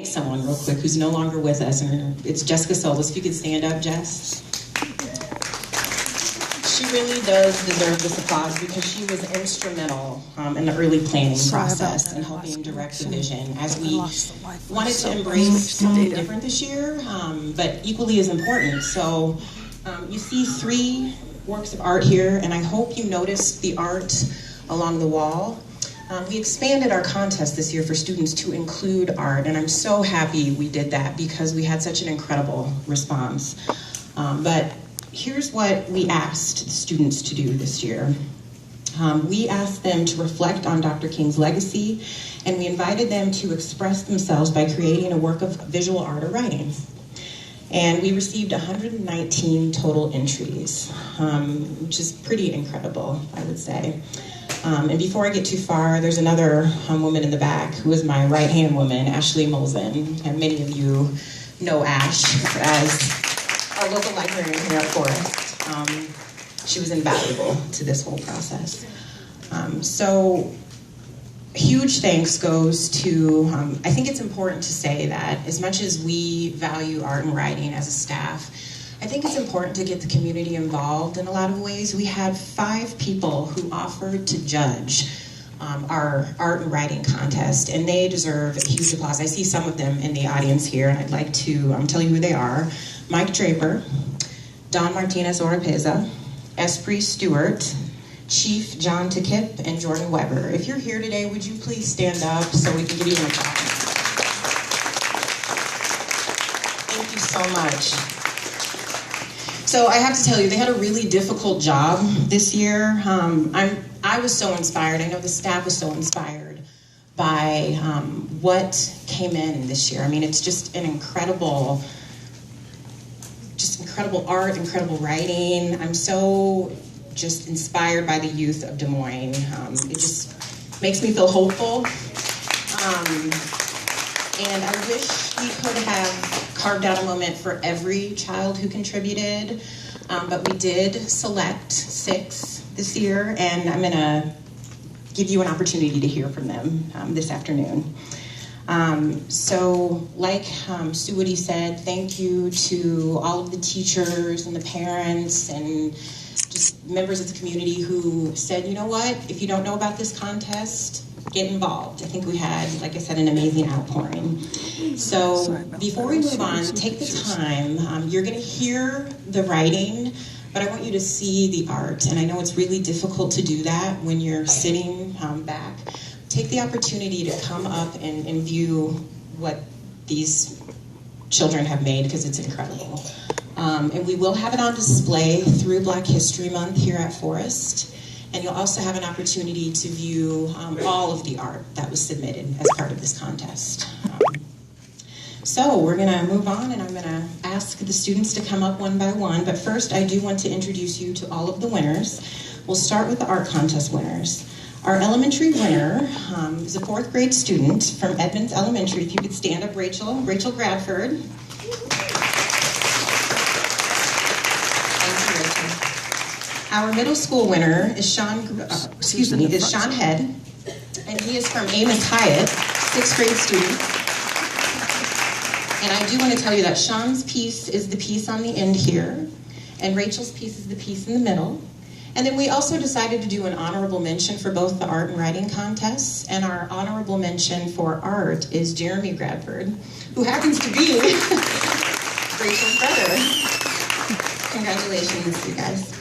Someone real quick who's no longer with us, and it's Jessica Solis. If you could stand up, Jess. She really does deserve this applause because she was instrumental in the early planning process and helping direct the vision as we wanted to embrace something different this year, but equally as important. So you see 3 works of art here, and I hope you noticed the art along the wall. We expanded our contest this year for students to include art, and I'm so happy we did that because we had such an incredible response. But here's what we asked the students to do this year. We asked them to reflect on Dr. King's legacy, and we invited them to express themselves by creating a work of visual art or writing. And we received 119 total entries, which is pretty incredible, I would say. And before I get too far, there's another woman in the back who is my right-hand woman, Ashley Molzen. And many of you know Ash as our local librarian here at Forest. She was invaluable to this whole process. So huge thanks goes to, I think it's important to say that as much as we value art and writing as a staff, I think it's important to get the community involved in a lot of ways. We had 5 people who offered to judge our art and writing contest, and they deserve a huge applause. I see some of them in the audience here, and I'd like to tell you who they are. Mike Draper, Don Martinez Oropeza, Esprit Stewart, Chief John Takip, and Jordan Weber. If you're here today, would you please stand up so we can give you an applause? Thank you so much. So I have to tell you, they had a really difficult job this year. I was so inspired. I know the staff was so inspired by what came in this year. I mean, it's just an incredible art, incredible writing. I'm so just inspired by the youth of Des Moines. It just makes me feel hopeful. And I wish we could have carved out a moment for every child who contributed, but we did select 6 this year, and I'm gonna give you an opportunity to hear from them this afternoon. So like Sue Woody said, thank you to all of the teachers and the parents and just members of the community who said, you know what, if you don't know about this contest, get involved. I think we had, like I said, an amazing outpouring. So before we move on, take the time. You're going to hear the writing, but I want you to see the art. And I know it's really difficult to do that when you're sitting back. Take the opportunity to come up and view what these children have made, because it's incredible. And we will have it on display through Black History Month here at Forest. And you'll also have an opportunity to view all of the art that was submitted as part of this contest. So we're going to move on, and I'm going to ask the students to come up one by one. But first, I do want to introduce you to all of the winners. We'll start with the art contest winners. Our elementary winner is a 4th grade student from Edmonds Elementary. If you could stand up, Rachel Bradford. Our middle school winner is Sean Head, and he is from Amos Hyatt, 6th grade student. And I do want to tell you that Sean's piece is the piece on the end here, and Rachel's piece is the piece in the middle. And then we also decided to do an honorable mention for both the art and writing contests, and our honorable mention for art is Jeremy Bradford, who happens to be Rachel's brother. Congratulations, you guys.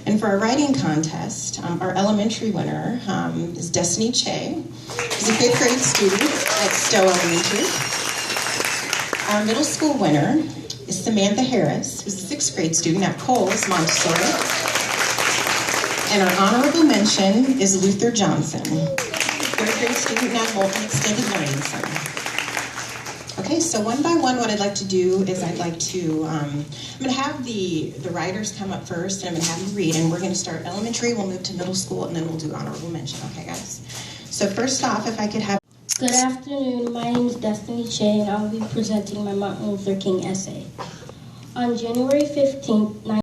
And for our writing contest, our elementary winner is Destiny Che. She's a 5th grade student at Stowe Elementary. Our middle school winner is Samantha Harris, who's a 6th grade student at Coles Montessori. And our honorable mention is Luther Johnson, 3rd grade student at Moulton Extended Learning Center. Okay, so one by one, what I'd like to do is I'm going to have the writers come up first, and I'm going to have you read, and we're going to start elementary, we'll move to middle school, and then we'll do honorable mention, okay guys? So first off, if I could have... Good afternoon, my name is Destiny Che, and I'll be presenting my Martin Luther King essay. On January 15th,